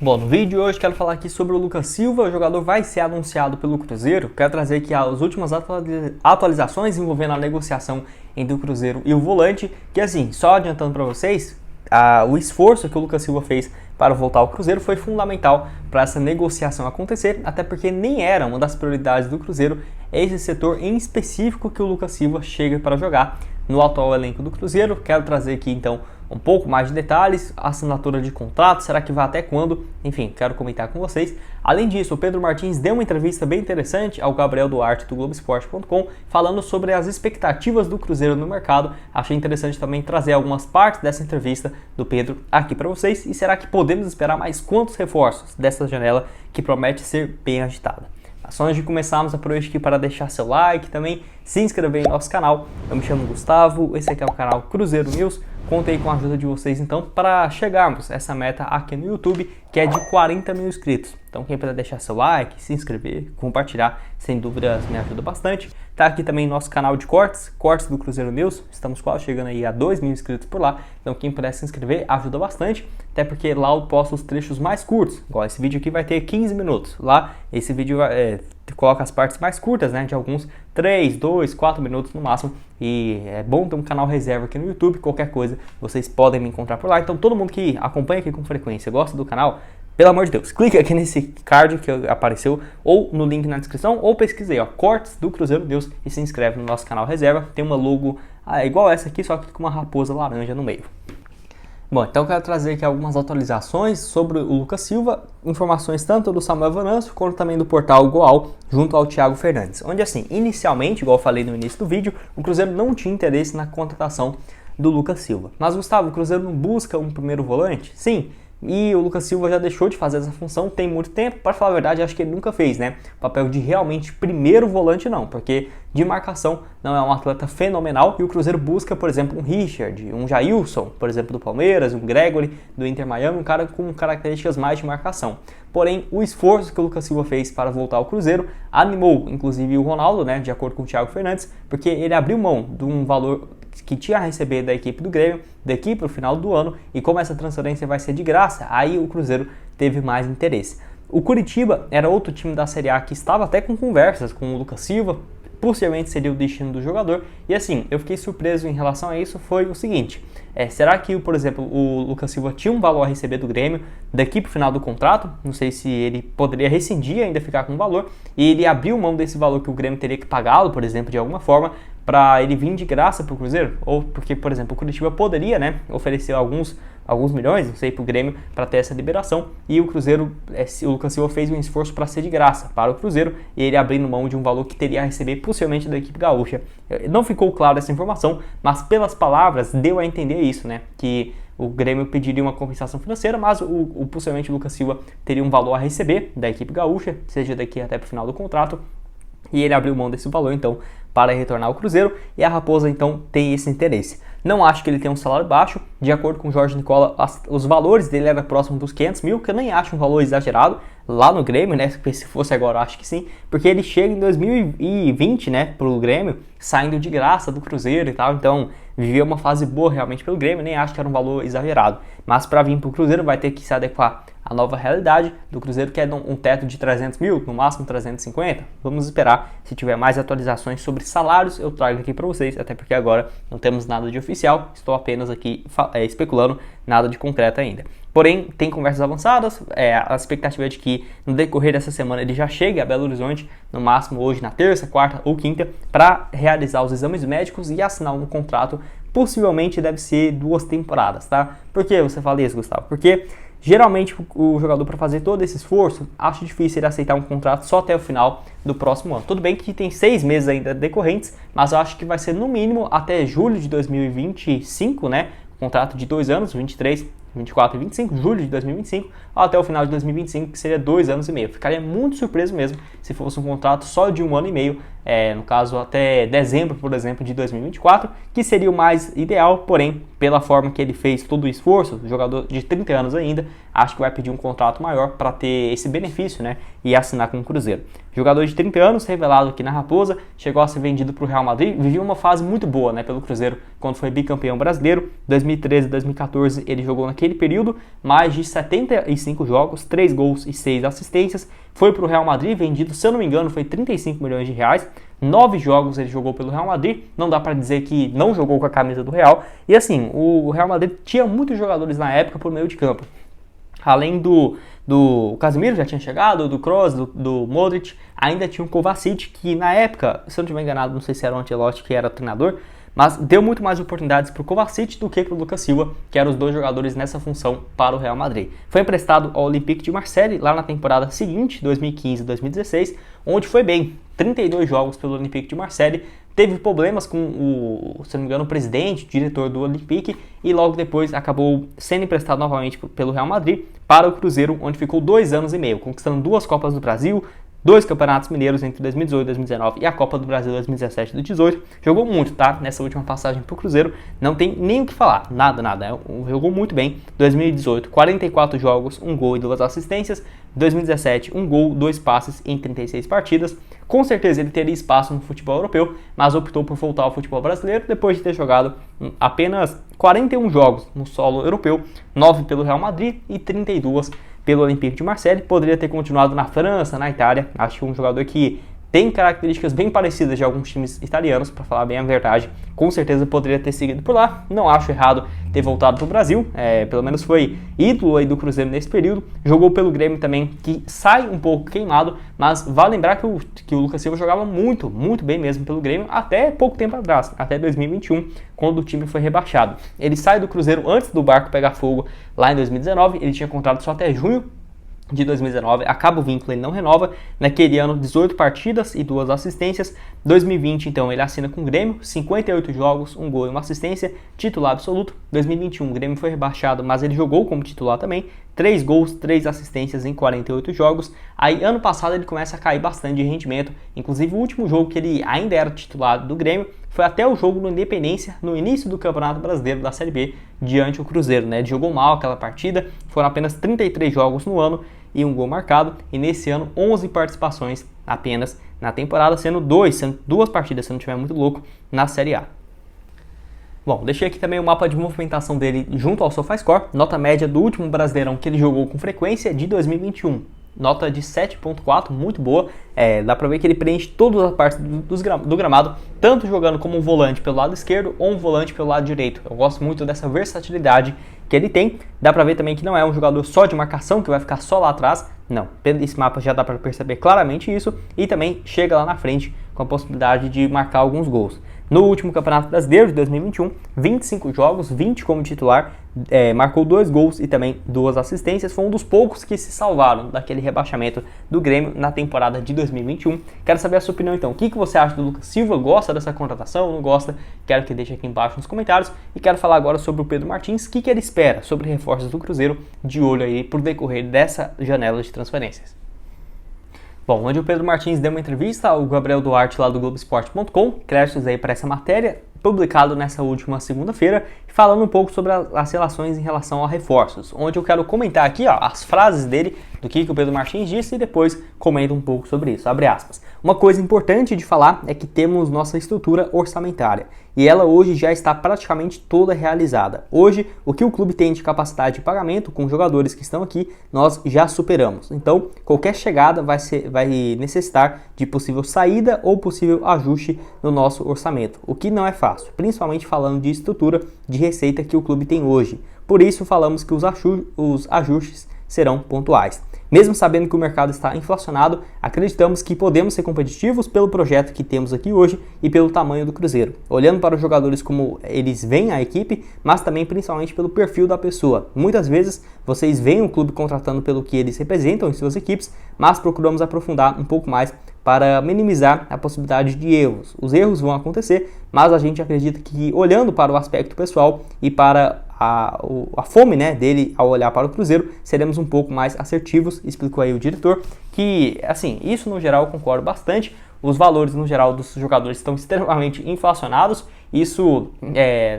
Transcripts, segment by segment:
Bom, no vídeo de hoje quero falar aqui sobre o Lucas Silva, o jogador vai ser anunciado pelo Cruzeiro. Quero trazer aqui as últimas atualizações envolvendo a negociação entre o Cruzeiro e o volante, que assim, só adiantando para vocês, o esforço que o Lucas Silva fez para voltar ao Cruzeiro foi fundamental para essa negociação acontecer, até porque nem era uma das prioridades do Cruzeiro esse setor em específico que o Lucas Silva chega para jogar no atual elenco do Cruzeiro. Quero trazer aqui então um pouco mais de detalhes, assinatura de contrato, será que vai até quando? Enfim, quero comentar com vocês. Além disso, o Pedro Martins deu uma entrevista bem interessante ao Gabriel Duarte do Globoesporte.com, falando sobre as expectativas do Cruzeiro no mercado. Achei interessante também trazer algumas partes dessa entrevista do Pedro aqui para vocês. E será que podemos esperar mais quantos reforços dessa janela que promete ser bem agitada? Só antes de começarmos, aproveite aqui para deixar seu like, também se inscrever em nosso canal. Eu me chamo Gustavo, esse aqui é o canal Cruzeiro News. Contei com a ajuda de vocês então para chegarmos a essa meta aqui no YouTube, que é de 40 mil inscritos. Então quem puder deixar seu like, se inscrever, compartilhar, sem dúvidas me ajuda bastante. Tá aqui também nosso canal de cortes do Cruzeiro News. Estamos quase chegando aí a 2 mil inscritos por lá. Então quem puder se inscrever ajuda bastante, até porque lá eu posto os trechos mais curtos. Igual esse vídeo aqui vai ter 15 minutos. Lá esse vídeo coloca as partes mais curtas, né, de alguns 3, 2, 4 minutos no máximo. E é bom ter um canal reserva aqui no YouTube. Qualquer coisa vocês podem me encontrar por lá. Então todo mundo que acompanha aqui com frequência, gosta do canal, pelo amor de Deus, clica aqui nesse card que apareceu ou no link na descrição, ou pesquisa aí, ó, cortes do Cruzeiro News, e se inscreve no nosso canal reserva. Tem uma logo igual essa aqui, só que com uma raposa laranja no meio. Bom, então eu quero trazer aqui algumas atualizações sobre o Lucas Silva, informações tanto do Samuel Venâncio quanto também do portal Goal, junto ao Thiago Fernandes. Onde assim, inicialmente, igual eu falei no início do vídeo, o Cruzeiro não tinha interesse na contratação do Lucas Silva. Mas Gustavo, o Cruzeiro não busca um primeiro volante? Sim. E o Lucas Silva já deixou de fazer essa função tem muito tempo. Para falar a verdade, acho que ele nunca fez, né? O papel de realmente primeiro volante não, porque de marcação não é um atleta fenomenal. E o Cruzeiro busca, por exemplo, um Richard, um Jailson, por exemplo, do Palmeiras, um Gregory do Inter Miami, um cara com características mais de marcação. Porém, o esforço que o Lucas Silva fez para voltar ao Cruzeiro animou, inclusive, o Ronaldo, né? De acordo com o Thiago Fernandes, porque ele abriu mão de um valor que tinha a receber da equipe do Grêmio daqui para o final do ano, e como essa transferência vai ser de graça, aí o Cruzeiro teve mais interesse. O Curitiba era outro time da Série A que estava até com conversas com o Lucas Silva, possivelmente seria o destino do jogador, e assim, eu fiquei surpreso em relação a isso, foi o seguinte, será que, por exemplo, o Lucas Silva tinha um valor a receber do Grêmio daqui para o final do contrato? Não sei se ele poderia rescindir e ainda ficar com um valor, e ele abriu mão desse valor que o Grêmio teria que pagá-lo, por exemplo, de alguma forma, para ele vir de graça para o Cruzeiro, ou porque, por exemplo, o Curitiba poderia, né, oferecer alguns milhões, não sei, para o Grêmio para ter essa liberação, e o Cruzeiro, o Lucas Silva fez um esforço para ser de graça para o Cruzeiro, e ele abrindo mão de um valor que teria a receber possivelmente da equipe gaúcha. Não ficou claro essa informação, mas pelas palavras deu a entender isso, né, que o Grêmio pediria uma compensação financeira, mas possivelmente o Lucas Silva teria um valor a receber da equipe gaúcha, seja daqui até para o final do contrato, e ele abriu mão desse valor, então, para retornar ao Cruzeiro, e a Raposa, então, tem esse interesse. Não acho que ele tenha um salário baixo, de acordo com o Jorge Nicola, os valores dele eram próximos dos 500 mil, que eu nem acho um valor exagerado, lá no Grêmio, né, se fosse agora eu acho que sim, porque ele chega em 2020, né, pro Grêmio, saindo de graça do Cruzeiro e tal, então viveu uma fase boa realmente pelo Grêmio, nem acho que era um valor exagerado, mas para vir pro Cruzeiro vai ter que se adequar à nova realidade do Cruzeiro, que é um teto de 300 mil, no máximo 350, vamos esperar, se tiver mais atualizações sobre salários eu trago aqui para vocês, até porque agora não temos nada de oficial, estou apenas aqui especulando, nada de concreto ainda. Porém, tem conversas avançadas, a expectativa é de que no decorrer dessa semana ele já chegue a Belo Horizonte, no máximo hoje na terça, quarta ou quinta, para realizar os exames médicos e assinar um contrato, possivelmente deve ser 2 temporadas, tá? Por que você fala isso, Gustavo? Porque geralmente o jogador, para fazer todo esse esforço, acho difícil ele aceitar um contrato só até o final do próximo ano. Tudo bem que tem 6 meses ainda decorrentes, mas eu acho que vai ser no mínimo até julho de 2025, né? Contrato de 2 anos, 23, 24 e 25, julho de 2025, até o final de 2025, que seria 2 anos e meio. Ficaria muito surpreso mesmo se fosse um contrato só de 1 ano e meio, no caso até dezembro, por exemplo, de 2024, que seria o mais ideal, porém, pela forma que ele fez todo o esforço, jogador de 30 anos ainda, acho que vai pedir um contrato maior para ter esse benefício, né, e assinar com o Cruzeiro. Jogador de 30 anos, revelado aqui na Raposa, chegou a ser vendido para o Real Madrid, viveu uma fase muito boa, né, pelo Cruzeiro, quando foi bicampeão brasileiro, 2013 e 2014 ele jogou naquele período mais de 76 5 jogos, 3 gols e 6 assistências. Foi para o Real Madrid, vendido, se eu não me engano, foi 35 milhões de reais. 9 jogos ele jogou pelo Real Madrid, não dá para dizer que não jogou com a camisa do Real. E assim, o Real Madrid tinha muitos jogadores na época por meio de campo. Além do Casemiro, já tinha chegado, do Kroos, do Modric, ainda tinha o Kovacic, que na época, se eu não estiver enganado, não sei se era o Ancelotti que era o treinador, mas deu muito mais oportunidades para o Kovacic do que para o Lucas Silva, que eram os dois jogadores nessa função para o Real Madrid. Foi emprestado ao Olympique de Marseille lá na temporada seguinte, 2015-2016, onde foi bem, 32 jogos pelo Olympique de Marseille. Teve problemas com se não me engano, o presidente, o diretor do Olympique, e logo depois acabou sendo emprestado novamente pelo Real Madrid para o Cruzeiro, onde ficou 2 anos e meio, conquistando 2 Copas do Brasil, 2 Campeonatos Mineiros entre 2018 e 2019 e a Copa do Brasil 2017 e 2018. Jogou muito, tá? Nessa última passagem pro Cruzeiro, não tem nem o que falar, nada. Jogou muito bem. 2018, 44 jogos, 1 gol e 2 assistências. 2017, 1 gol, 2 passes em 36 partidas. Com certeza ele teria espaço no futebol europeu, mas optou por voltar ao futebol brasileiro depois de ter jogado apenas 41 jogos no solo europeu, 9 pelo Real Madrid e 32 pelo Olympique de Marseille. Poderia ter continuado na França, na Itália. Acho que um jogador que tem características bem parecidas de alguns times italianos, para falar bem a verdade. Com certeza poderia ter seguido por lá. Não acho errado ter voltado para o Brasil. Pelo menos foi ídolo aí do Cruzeiro nesse período. Jogou pelo Grêmio também, que sai um pouco queimado, mas vale lembrar que o Lucas Silva jogava muito, muito bem mesmo pelo Grêmio até pouco tempo atrás, até 2021, quando o time foi rebaixado. Ele sai do Cruzeiro antes do barco pegar fogo lá em 2019. Ele tinha contrato só até junho de 2019, acaba o vínculo, ele não renova. Naquele ano, 18 partidas e 2 assistências. 2020, então, ele assina com o Grêmio, 58 jogos, 1 gol e 1 assistência, titular absoluto. 2021, o Grêmio foi rebaixado, mas ele jogou como titular também, 3 gols, 3 assistências em 48 jogos. Aí, ano passado, ele começa a cair bastante de rendimento, inclusive o último jogo que ele ainda era titular do Grêmio foi até o jogo no Independência, no início do Campeonato Brasileiro da Série B, diante do Cruzeiro, né? Ele jogou mal aquela partida, foram apenas 33 jogos no ano e 1 gol marcado, e nesse ano 11 participações apenas na temporada, sendo 2 partidas, se não estiver muito louco, na Série A. Bom, deixei aqui também o mapa de movimentação dele junto ao SofaScore, nota média do último Brasileirão que ele jogou com frequência de 2021. Nota de 7.4, muito boa. Dá pra ver que ele preenche todas as partes do gramado, tanto jogando como um volante pelo lado esquerdo ou um volante pelo lado direito. Eu gosto muito dessa versatilidade que ele tem. Dá pra ver também que não é um jogador só de marcação, que vai ficar só lá atrás. Não, esse mapa já dá pra perceber claramente isso. E também chega lá na frente com a possibilidade de marcar alguns gols. No último Campeonato Brasileiro de 2021, 25 jogos, 20 como titular, marcou 2 gols e também 2 assistências. Foi um dos poucos que se salvaram daquele rebaixamento do Grêmio na temporada de 2021. Quero saber a sua opinião então. O que você acha do Lucas Silva? Gosta dessa contratação? Não gosta? Quero que deixe aqui embaixo nos comentários. E quero falar agora sobre o Pedro Martins. O que ele espera sobre reforços do Cruzeiro, de olho aí por decorrer dessa janela de transferências. Bom, onde o Pedro Martins deu uma entrevista ao Gabriel Duarte lá do Globoesporte.com, créditos aí para essa matéria, publicado nessa última segunda-feira, falando um pouco sobre as relações em relação a reforços, onde eu quero comentar aqui as frases dele, do que o Pedro Martins disse, e depois comento um pouco sobre isso, abre aspas. Uma coisa importante de falar é que temos nossa estrutura orçamentária, e ela hoje já está praticamente toda realizada. Hoje, o que o clube tem de capacidade de pagamento com os jogadores que estão aqui, nós já superamos. Então, qualquer chegada vai necessitar de possível saída ou possível ajuste no nosso orçamento, o que não é fácil, principalmente falando de estrutura de receita que o clube tem hoje. Por isso, falamos que os ajustes serão pontuais. Mesmo sabendo que o mercado está inflacionado, acreditamos que podemos ser competitivos pelo projeto que temos aqui hoje e pelo tamanho do Cruzeiro. Olhando para os jogadores como eles veem a equipe, mas também principalmente pelo perfil da pessoa. Muitas vezes vocês veem o clube contratando pelo que eles representam em suas equipes, mas procuramos aprofundar um pouco mais para minimizar a possibilidade de erros. Os erros vão acontecer, mas a gente acredita que olhando para o aspecto pessoal e para a fome, né, dele ao olhar para o Cruzeiro, seremos um pouco mais assertivos, explicou aí o diretor, que assim, isso no geral eu concordo bastante. Os valores no geral dos jogadores estão extremamente inflacionados, isso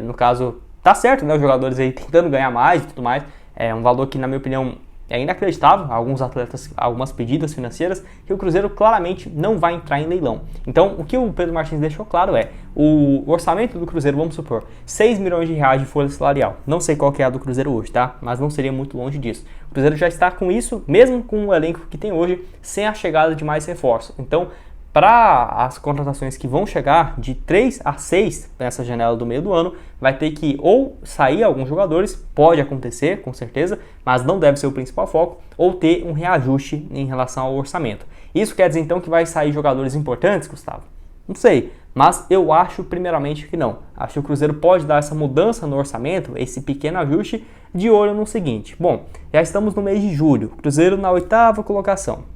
no caso tá certo, né, os jogadores aí tentando ganhar mais e tudo mais, é um valor que na minha opinião É inacreditável, alguns atletas, algumas pedidas financeiras, que o Cruzeiro claramente não vai entrar em leilão. Então, o que o Pedro Martins deixou claro é, o orçamento do Cruzeiro, vamos supor, 6 milhões de reais de folha salarial. Não sei qual que é a do Cruzeiro hoje, tá? Mas não seria muito longe disso. O Cruzeiro já está com isso, mesmo com o elenco que tem hoje, sem a chegada de mais reforços. Então, para as contratações que vão chegar de 3 a 6 nessa janela do meio do ano, vai ter que ou sair alguns jogadores, pode acontecer, com certeza, mas não deve ser o principal foco, ou ter um reajuste em relação ao orçamento. Isso quer dizer então que vai sair jogadores importantes, Gustavo? Não sei, mas eu acho primeiramente que não. Acho que o Cruzeiro pode dar essa mudança no orçamento, esse pequeno ajuste, de olho no seguinte. Bom, já estamos no mês de julho, Cruzeiro na 8ª colocação.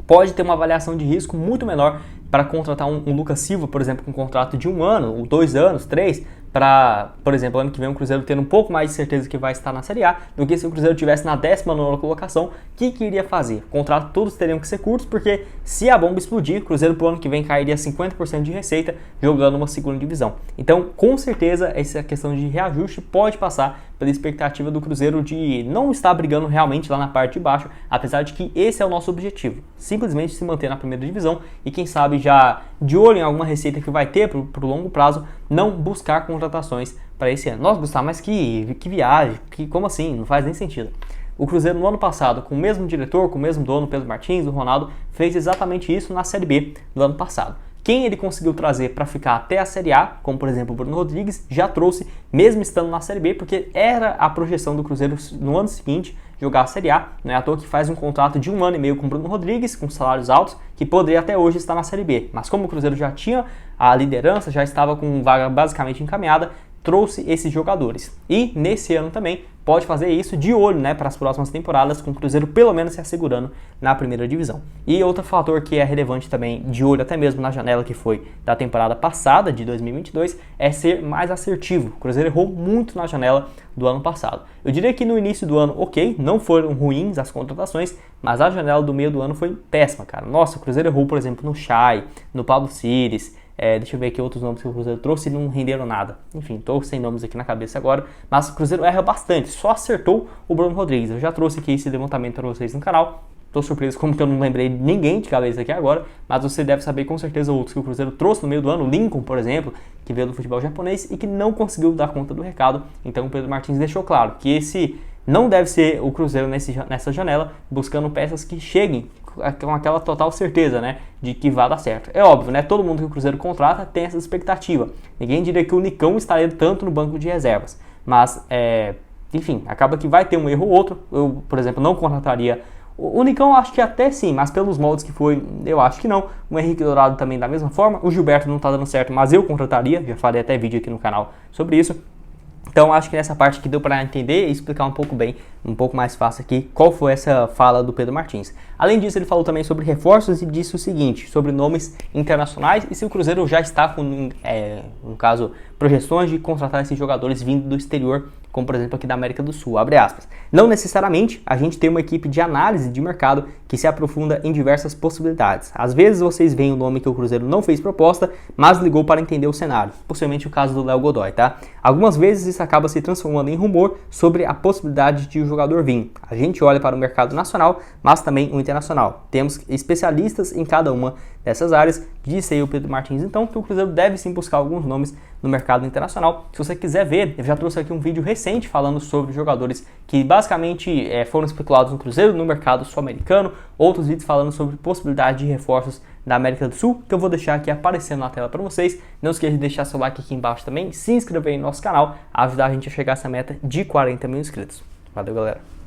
Pode ter uma avaliação de risco muito menor para contratar um Lucas Silva, por exemplo, com um contrato de 1 ano, ou 2 anos, 3, para, por exemplo, ano que vem o Cruzeiro ter um pouco mais de certeza que vai estar na Série A, do que se o Cruzeiro tivesse na 19ª colocação, o que iria fazer? O contrato todos teriam que ser curtos, porque se a bomba explodir, o Cruzeiro pro ano que vem cairia 50% de receita jogando uma segunda divisão. Então, com certeza, essa questão de reajuste pode passar pela expectativa do Cruzeiro de não estar brigando realmente lá na parte de baixo, apesar de que esse é o nosso objetivo, simplesmente se manter na primeira divisão e quem sabe já de olho em alguma receita que vai ter pro longo prazo, não buscar contratações para esse ano. Nossa, Gustavo, mas que viagem, como assim? Não faz nem sentido. O Cruzeiro no ano passado, com o mesmo diretor, com o mesmo dono, Pedro Martins, o Ronaldo, fez exatamente isso na Série B do ano passado. Quem ele conseguiu trazer para ficar até a Série A, como por exemplo o Bruno Rodrigues, já trouxe, mesmo estando na Série B, porque era a projeção do Cruzeiro no ano seguinte jogar a Série A. Não é à toa que faz um contrato de 1 ano e meio com o Bruno Rodrigues, com salários altos, que poderia até hoje estar na Série B. Mas como o Cruzeiro já tinha a liderança, já estava com vaga basicamente encaminhada, trouxe esses jogadores. E nesse ano também pode fazer isso de olho, né, para as próximas temporadas, com o Cruzeiro pelo menos se assegurando na primeira divisão. E outro fator que é relevante também, de olho até mesmo na janela que foi da temporada passada, de 2022, é ser mais assertivo. O Cruzeiro errou muito na janela do ano passado. Eu diria que no início do ano, ok, não foram ruins as contratações, mas a janela do meio do ano foi péssima, cara. Nossa, o Cruzeiro errou, por exemplo, no Chay, no Pablo Cires. Deixa eu ver aqui outros nomes que o Cruzeiro trouxe e não renderam nada. Enfim, estou sem nomes aqui na cabeça agora, mas o Cruzeiro erra bastante, só acertou o Bruno Rodrigues. Eu já trouxe aqui esse levantamento para vocês no canal. Estou surpreso como que eu não lembrei de ninguém de cabeça aqui agora, mas você deve saber com certeza outros que o Cruzeiro trouxe no meio do ano. Lincoln, por exemplo, que veio do futebol japonês e que não conseguiu dar conta do recado. Então o Pedro Martins deixou claro que esse não deve ser o Cruzeiro nessa janela, buscando peças que cheguem com aquela total certeza, né, de que vai dar certo. É óbvio, né, todo mundo que o Cruzeiro contrata tem essa expectativa. Ninguém diria que o Nicão estaria tanto no banco de reservas, mas, enfim, acaba que vai ter um erro ou outro. Eu, por exemplo, não contrataria o Nicão, acho que até sim, mas pelos moldes que foi, eu acho que não. O Henrique Dourado também da mesma forma. O Gilberto não tá dando certo, mas eu contrataria, já falei até vídeo aqui no canal sobre isso. Então acho que nessa parte que deu para entender e explicar um pouco bem, um pouco mais fácil aqui, qual foi essa fala do Pedro Martins. Além disso, ele falou também sobre reforços e disse o seguinte, sobre nomes internacionais e se o Cruzeiro já está com, no caso, projeções de contratar esses jogadores vindo do exterior, como por exemplo aqui da América do Sul, abre aspas. Não necessariamente a gente tem uma equipe de análise de mercado que se aprofunda em diversas possibilidades. Às vezes vocês veem o nome que o Cruzeiro não fez proposta, mas ligou para entender o cenário. Possivelmente o caso do Léo Godoy, tá? Algumas vezes isso acaba se transformando em rumor sobre a possibilidade de o jogador vir. A gente olha para o mercado nacional, mas também o internacional. Temos especialistas em cada uma dessas áreas. Disse aí o Pedro Martins, então, que o Cruzeiro deve sim buscar alguns nomes no mercado internacional. Se você quiser ver, eu já trouxe aqui um vídeo recente falando sobre jogadores que basicamente foram especulados no Cruzeiro, no mercado sul-americano, outros vídeos falando sobre possibilidade de reforços da América do Sul, que eu vou deixar aqui aparecendo na tela para vocês. Não esqueça de deixar seu like aqui embaixo também, se inscrever no nosso canal, ajudar a gente a chegar a essa meta de 40 mil inscritos. Valeu, galera!